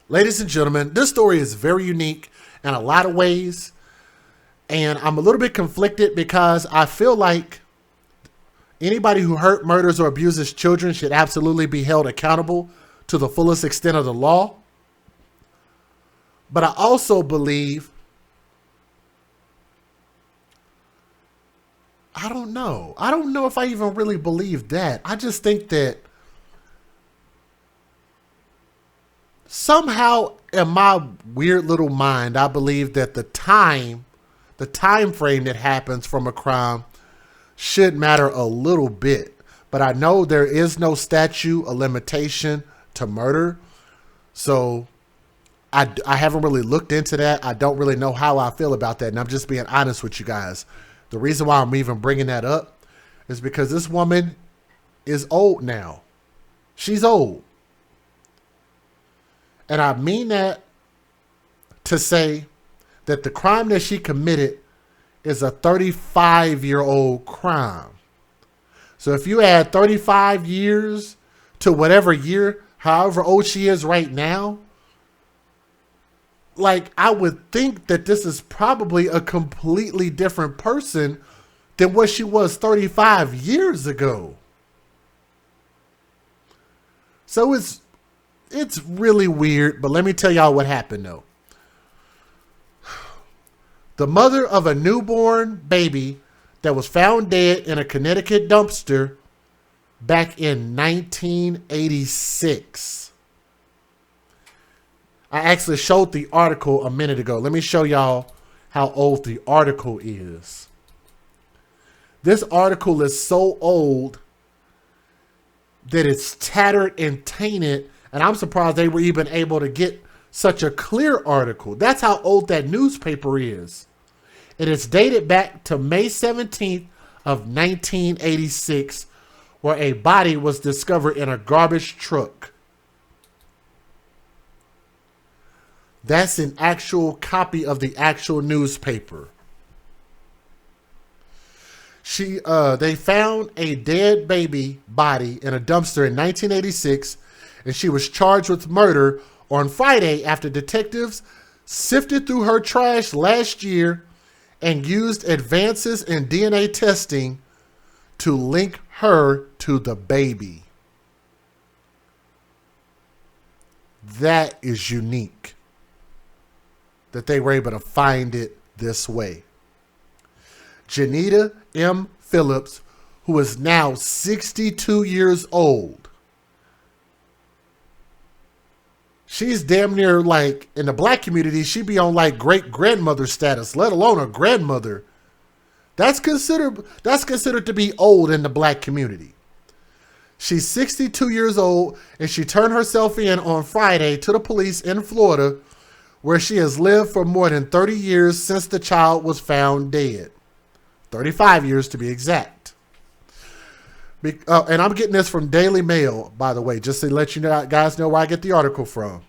Ladies and gentlemen, this story is very unique in a lot of ways, and I'm a little bit conflicted because I feel like anybody who hurt, murders, or abuses children should absolutely be held accountable to the fullest extent of the law. But I also believe, I don't know. I don't know if I even really believe that. I just think that somehow in my weird little mind, I believe that the time frame that happens from a crime should matter a little bit. But I know there is no statute of limitation to murder. So I haven't really looked into that. I don't really know how I feel about that. And I'm just being honest with you guys. The reason why I'm even bringing that up is because this woman is old now. She's old. And I mean that to say that the crime that she committed is a 35-year-old crime. So if you add 35 years to whatever year, however old she is right now, like I would think that this is probably a completely different person than what she was 35 years ago. So it's really weird, but let me tell y'all what happened though. The mother of a newborn baby that was found dead in a Connecticut dumpster back in 1986. I actually showed the article a minute ago. Let me show y'all how old the article is. This article is so old that it's tattered and tainted, and I'm surprised they were even able to get such a clear article. That's how old that newspaper is. It is dated back to May 17th of 1986, where a body was discovered in a garbage truck. That's an actual copy of the actual newspaper. They found a dead baby body in a dumpster in 1986, and she was charged with murder on Friday after detectives sifted through her trash last year and used advances in DNA testing to link her to the baby. That is unique that they were able to find it this way. Janita M. Phillips, who is now 62 years old. She's damn near like, in the black community, she'd be on like great grandmother status, let alone a grandmother. That's considered to be old in the black community. She's 62 years old, and she turned herself in on Friday to the police in Florida, where she has lived for more than 30 years since the child was found dead. 35 years to be exact. And I'm getting this from Daily Mail, by the way, just to let you guys know where I get the article from.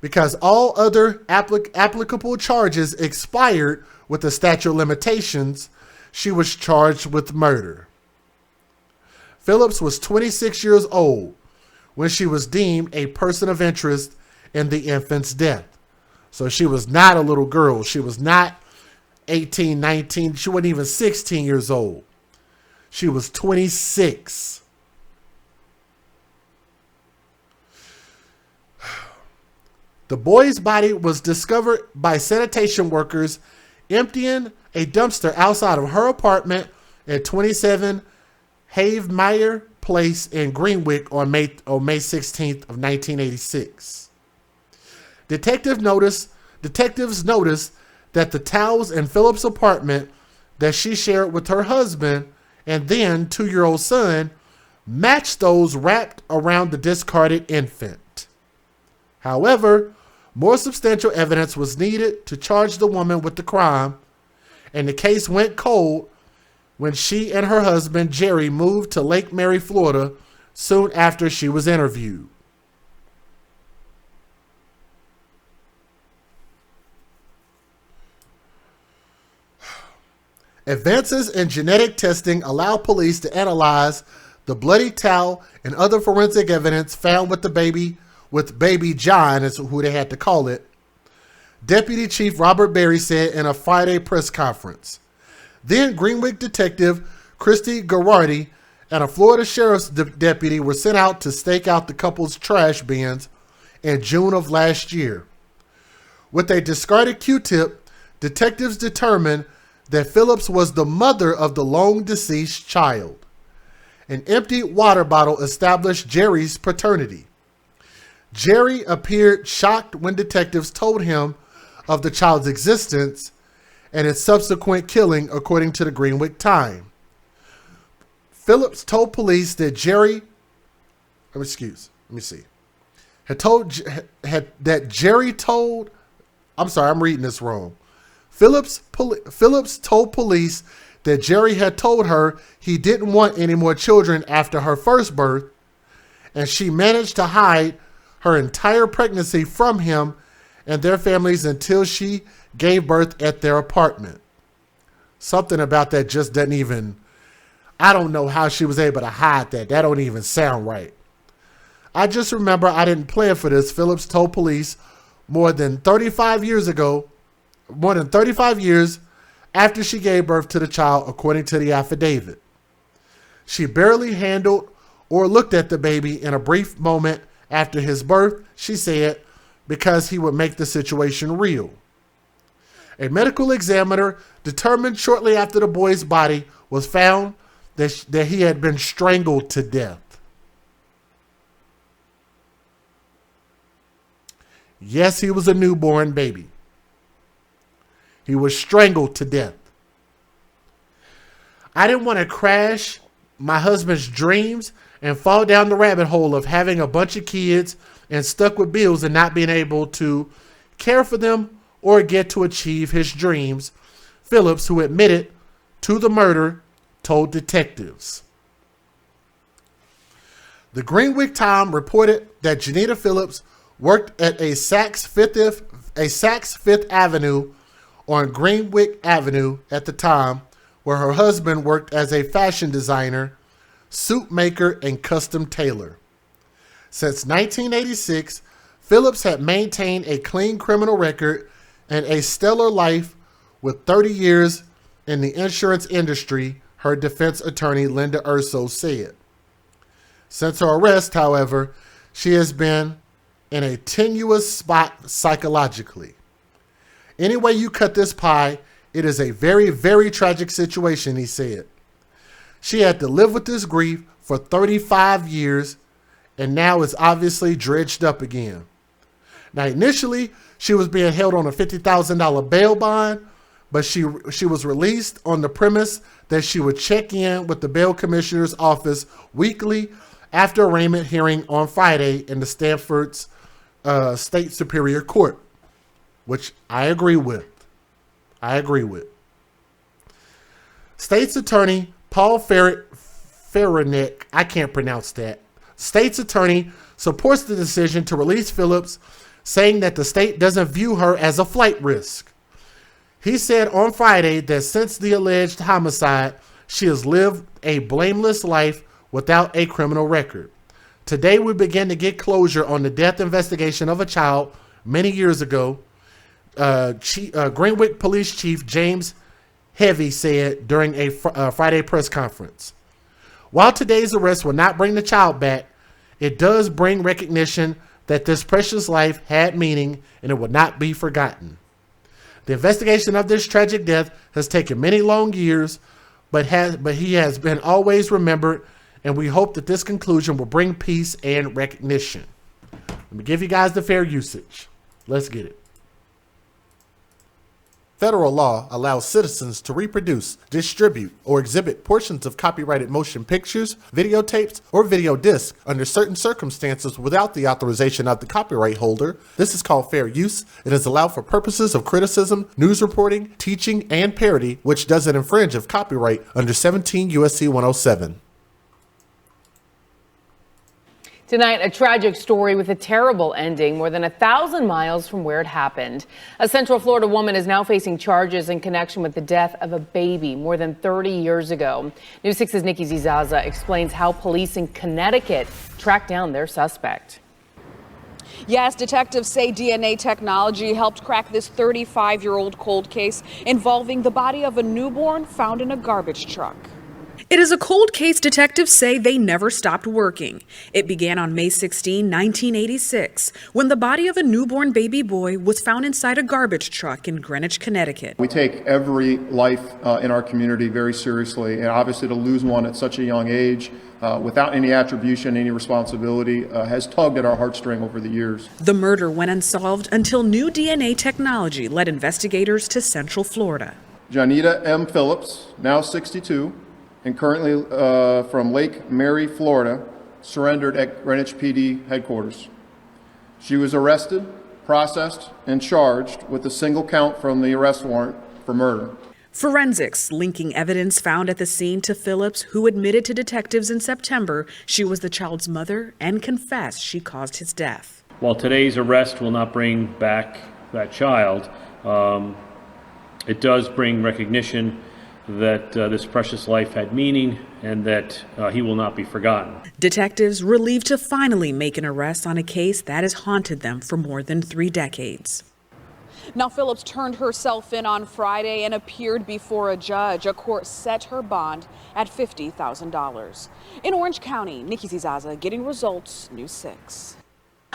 Because all other applicable charges expired with the statute of limitations, she was charged with murder. Phillips was 26 years old when she was deemed a person of interest in the infant's death. So she was not a little girl. She was not 18, 19. She wasn't even 16 years old. She was 26. The boy's body was discovered by sanitation workers emptying a dumpster outside of her apartment at 27 Havemeyer Place in Greenwich on May 16th of 1986. Detectives noticed that the towels in Phillips' apartment that she shared with her husband and then 2-year-old son matched those wrapped around the discarded infant. However, more substantial evidence was needed to charge the woman with the crime, and the case went cold when she and her husband, Jerry, moved to Lake Mary, Florida, soon after she was interviewed. Advances in genetic testing allow police to analyze the bloody towel and other forensic evidence found with the baby with Baby John, is who they had to call it, Deputy Chief Robert Berry said in a Friday press conference. Then Greenwick detective Christy Garardi and a Florida sheriff's deputy were sent out to stake out the couple's trash bins in June of last year. With a discarded Q-tip, detectives determined that Phillips was the mother of the long-deceased child. An empty water bottle established Jerry's paternity. Jerry appeared shocked when detectives told him of the child's existence and its subsequent killing, according to the Greenwick Times. Phillips told police that Phillips told police that Jerry had told her he didn't want any more children after her first birth, and she managed to hide her entire pregnancy from him and their families until she gave birth at their apartment. Something about that just doesn't even, I don't know how she was able to hide that. That don't even sound right. I just remember I didn't plan for this, Phillips told police more than 35 years after she gave birth to the child, according to the affidavit. She barely handled or looked at the baby in a brief moment after his birth, she said, because he would make the situation real. A medical examiner determined shortly after the boy's body was found that he had been strangled to death. Yes, he was a newborn baby. He was strangled to death. I didn't want to crash my husband's dreams and fall down the rabbit hole of having a bunch of kids and stuck with bills and not being able to care for them or get to achieve his dreams, Phillips, who admitted to the murder, told detectives. The Greenwick Times reported that Janita Phillips worked at a Saks Fifth Avenue on Greenwick Avenue at the time, where her husband worked as a fashion designer, suit maker, and custom tailor. Since 1986, Phillips had maintained a clean criminal record and a stellar life with 30 years in the insurance industry, her defense attorney Linda Urso said. Since her arrest, however, she has been in a tenuous spot psychologically. Any way you cut this pie, it is a very, very tragic situation, he said. She had to live with this grief for 35 years and now is obviously dredged up again. Now, initially, she was being held on a $50,000 bail bond, but she was released on the premise that she would check in with the bail commissioner's office weekly after arraignment hearing on Friday in the Stanford's State Superior Court, which I agree with. State's attorney Paul Ferenek, I can't pronounce that. State's attorney supports the decision to release Phillips, saying that the state doesn't view her as a flight risk. He said on Friday that since the alleged homicide, she has lived a blameless life without a criminal record. Today, we begin to get closure on the death investigation of a child many years ago, Greenwick Police Chief James Heavy said during a Friday press conference. While today's arrest will not bring the child back, it does bring recognition that this precious life had meaning and it will not be forgotten. The investigation of this tragic death has taken many long years, but he has been always remembered, and we hope that this conclusion will bring peace and recognition. Let me give you guys the fair usage. Let's get it. Federal law allows citizens to reproduce, distribute, or exhibit portions of copyrighted motion pictures, videotapes, or video discs under certain circumstances without the authorization of the copyright holder. This is called fair use. It is allowed for purposes of criticism, news reporting, teaching, and parody, which doesn't infringe of copyright under 17 U.S.C. 107. Tonight, a tragic story with a terrible ending more than 1,000 miles from where it happened. A Central Florida woman is now facing charges in connection with the death of a baby more than 30 years ago. News 6's Nikki Zizaza explains how police in Connecticut tracked down their suspect. Yes, detectives say DNA technology helped crack this 35-year-old cold case involving the body of a newborn found in a garbage truck. It is a cold case detectives say they never stopped working. It began on May 16, 1986, when the body of a newborn baby boy was found inside a garbage truck in Greenwich, Connecticut. We take every life in our community very seriously, and obviously to lose one at such a young age without any attribution, any responsibility, has tugged at our heartstring over the years. The murder went unsolved until new DNA technology led investigators to Central Florida. Janita M. Phillips, now 62, and currently from Lake Mary, Florida, surrendered at Greenwich PD headquarters. She was arrested, processed, and charged with a single count from the arrest warrant for murder. Forensics linking evidence found at the scene to Phillips, who admitted to detectives in September she was the child's mother and confessed she caused his death. While today's arrest will not bring back that child, it does bring recognition that this precious life had meaning and that he will not be forgotten. Detectives relieved to finally make an arrest on a case that has haunted them for more than 3 decades. Now, Phillips turned herself in on Friday and appeared before a judge. A court set her bond at $50,000. In Orange County, Nikki Zizaza, Getting Results, News 6.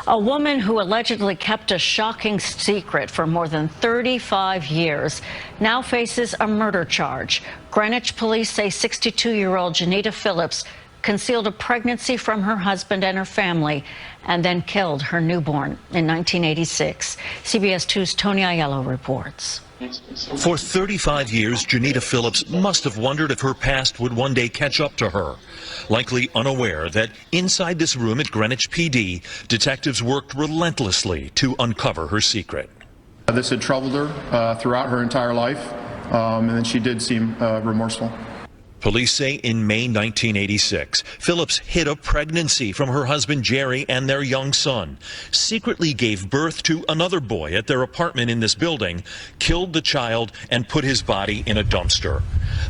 A woman who allegedly kept a shocking secret for more than 35 years now faces a murder charge. Greenwich police say 62-year-old Janita Phillips concealed a pregnancy from her husband and her family and then killed her newborn in 1986. CBS 2's Tony Aiello reports. For 35 years, Janita Phillips must have wondered if her past would one day catch up to her. Likely unaware that inside this room at Greenwich PD, detectives worked relentlessly to uncover her secret. This had troubled her throughout her entire life, and then she did seem remorseful. Police say in May 1986, Phillips hid a pregnancy from her husband Jerry and their young son, secretly gave birth to another boy at their apartment in this building, killed the child, and put his body in a dumpster.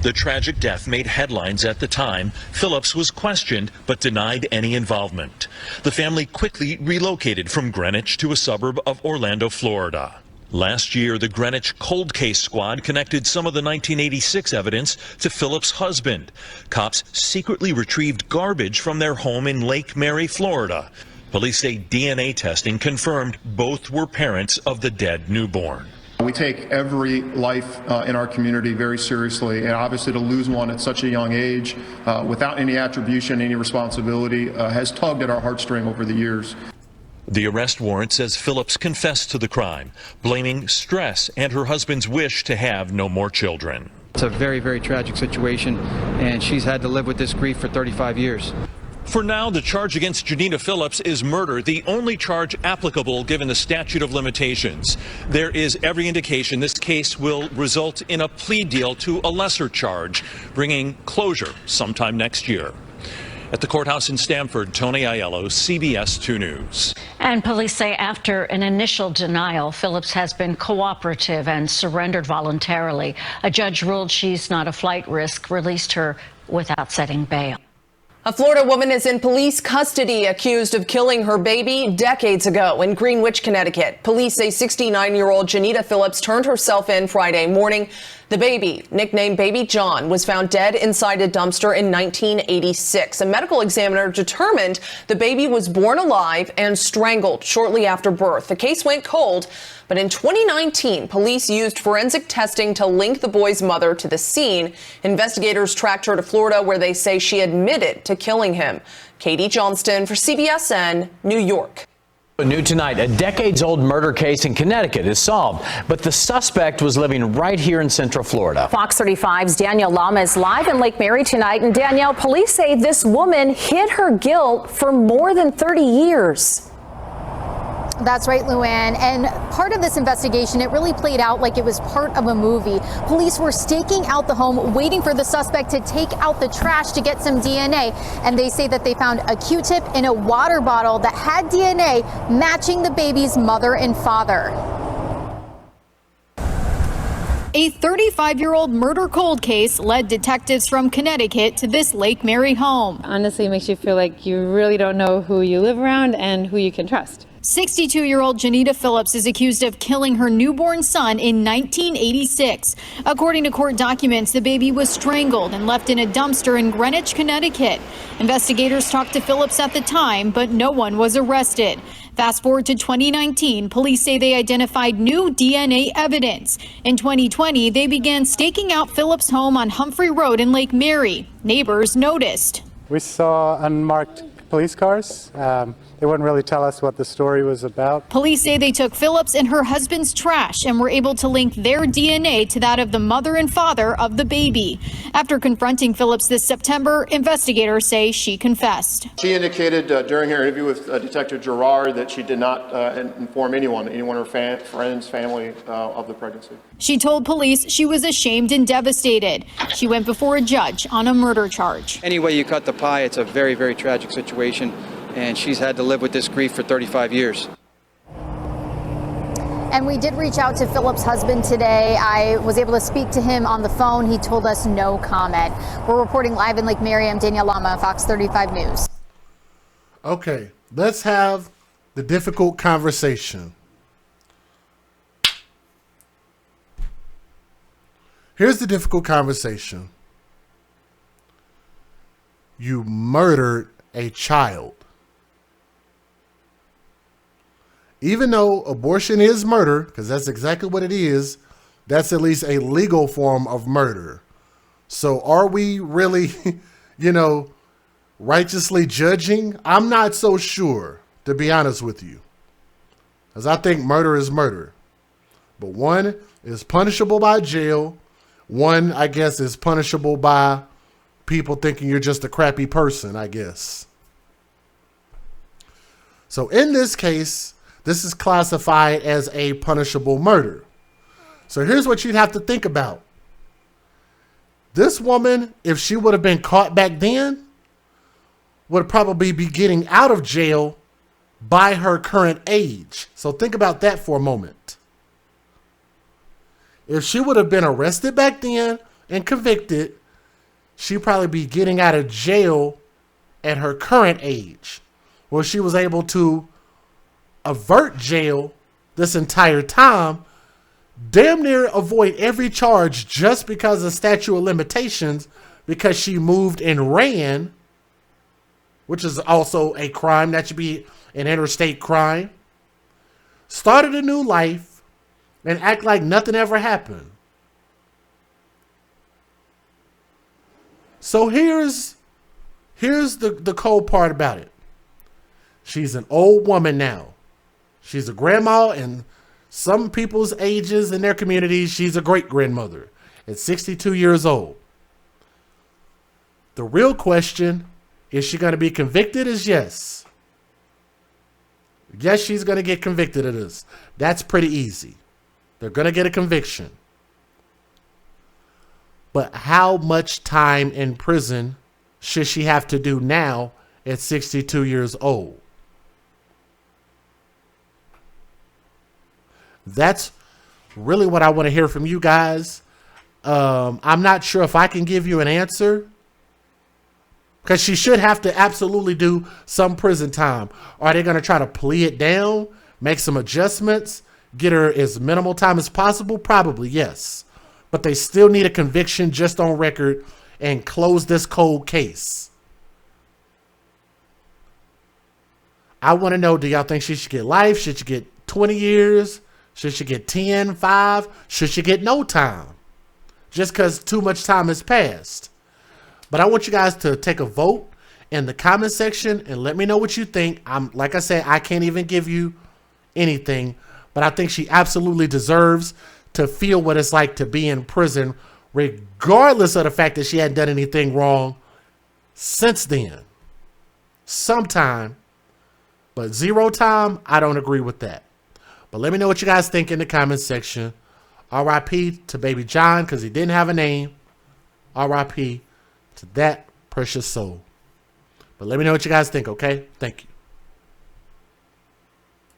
The tragic death made headlines at the time. Phillips was questioned but denied any involvement. The family quickly relocated from Greenwich to a suburb of Orlando, Florida. Last year, the Greenwich Cold Case Squad connected some of the 1986 evidence to Phillips' husband. Cops secretly retrieved garbage from their home in Lake Mary, Florida. Police say DNA testing confirmed both were parents of the dead newborn. We take every life in our community very seriously, and obviously to lose one at such a young age without any attribution, any responsibility, has tugged at our heartstring over the years. The arrest warrant says Phillips confessed to the crime, blaming stress and her husband's wish to have no more children. It's a very, very tragic situation, and she's had to live with this grief for 35 years. For now, the charge against Janita Phillips is murder, the only charge applicable given the statute of limitations. There is every indication this case will result in a plea deal to a lesser charge, bringing closure sometime next year. At the courthouse in Stamford, Tony Aiello, CBS 2 News. And police say after an initial denial, Phillips has been cooperative and surrendered voluntarily. A judge ruled she's not a flight risk, released her without setting bail. A Florida woman is in police custody accused of killing her baby decades ago in Greenwich, Connecticut. Police say 69-year-old Janita Phillips turned herself in Friday morning. The baby, nicknamed Baby John, was found dead inside a dumpster in 1986. A medical examiner determined the baby was born alive and strangled shortly after birth. The case went cold, but in 2019, police used forensic testing to link the boy's mother to the scene. Investigators tracked her to Florida, where they say she admitted to killing him. Katie Johnston for CBSN, New York. New tonight, a decades-old murder case in Connecticut is solved, but the suspect was living right here in Central Florida. Fox 35's Danielle Lama is live in Lake Mary tonight, and Danielle, police say this woman hid her guilt for more than 30 years. That's right, Luann. And part of this investigation, it really played out like it was part of a movie. Police were staking out the home, waiting for the suspect to take out the trash to get some DNA. And they say that they found a Q-tip in a water bottle that had DNA matching the baby's mother and father. A 35-year-old murder cold case led detectives from Connecticut to this Lake Mary home. Honestly, it makes you feel like you really don't know who you live around and who you can trust. 62-year-old Janita Phillips is accused of killing her newborn son in 1986. According to court documents, the baby was strangled and left in a dumpster in Greenwich, Connecticut. Investigators talked to Phillips at the time, but no one was arrested. Fast forward to 2019, police say they identified new DNA evidence. In 2020, they began staking out Phillips' home on Humphrey Road in Lake Mary. Neighbors noticed. We saw unmarked police cars. They wouldn't really tell us what the story was about. Police say they took Phillips and her husband's trash and were able to link their DNA to that of the mother and father of the baby. After confronting Phillips this September, investigators say she confessed. She indicated during her interview with Detective Gerard that she did not inform anyone of her friends, family of the pregnancy. She told police she was ashamed and devastated. She went before a judge on a murder charge. Any way you cut the pie, it's a very, very tragic situation, and she's had to live with this grief for 35 years. And we did reach out to Phillips' husband today. I was able to speak to him on the phone. He told us no comment. We're reporting live in Lake Mary. I'm Danielle Lama, Fox 35 News. Okay, let's have the difficult conversation. Here's the difficult conversation. You murdered a child. Even though abortion is murder, because that's exactly what it is, that's at least a legal form of murder. So are we really, righteously judging? I'm not so sure, to be honest with you. Because I think murder is murder. But one is punishable by jail. One, I guess, is punishable by people thinking you're just a crappy person, I guess. So in this case, this is classified as a punishable murder. So here's what you'd have to think about. This woman, if she would have been caught back then, would probably be getting out of jail by her current age. So think about that for a moment. If she would have been arrested back then and convicted, she'd probably be getting out of jail at her current age, where she was able to avert jail this entire time, damn near avoid every charge just because of statute of limitations, because she moved and ran, which is also a crime. That should be an interstate crime. Started a new life and act like nothing ever happened. So here's the cold part about it. She's an old woman now. She's a grandma, and some people's ages in their communities, she's a great-grandmother at 62 years old. The real question, is she going to be convicted? Is yes. Yes, she's going to get convicted of this. That's pretty easy. They're going to get a conviction. But how much time in prison should she have to do now at 62 years old? That's really what I want to hear from you guys. I'm not sure if I can give you an answer, because she should have to absolutely do some prison time. Are they going to try to plea it down, make some adjustments, get her as minimal time as possible? Probably, yes. But they still need a conviction just on record and close this cold case. I want to know, do y'all think she should get life? Should she get 20 years? Should she get 10, 5? Should she get no time? Just because too much time has passed. But I want you guys to take a vote in the comment section and let me know what you think. Like I said, I can't even give you anything, but I think she absolutely deserves to feel what it's like to be in prison, regardless of the fact that she hadn't done anything wrong since then. Sometime, but 0 time, I don't agree with that. But let me know what you guys think in the comments section. R.I.P. to Baby John, because he didn't have a name. R.I.P. to that precious soul. But let me know what you guys think, okay? Thank you.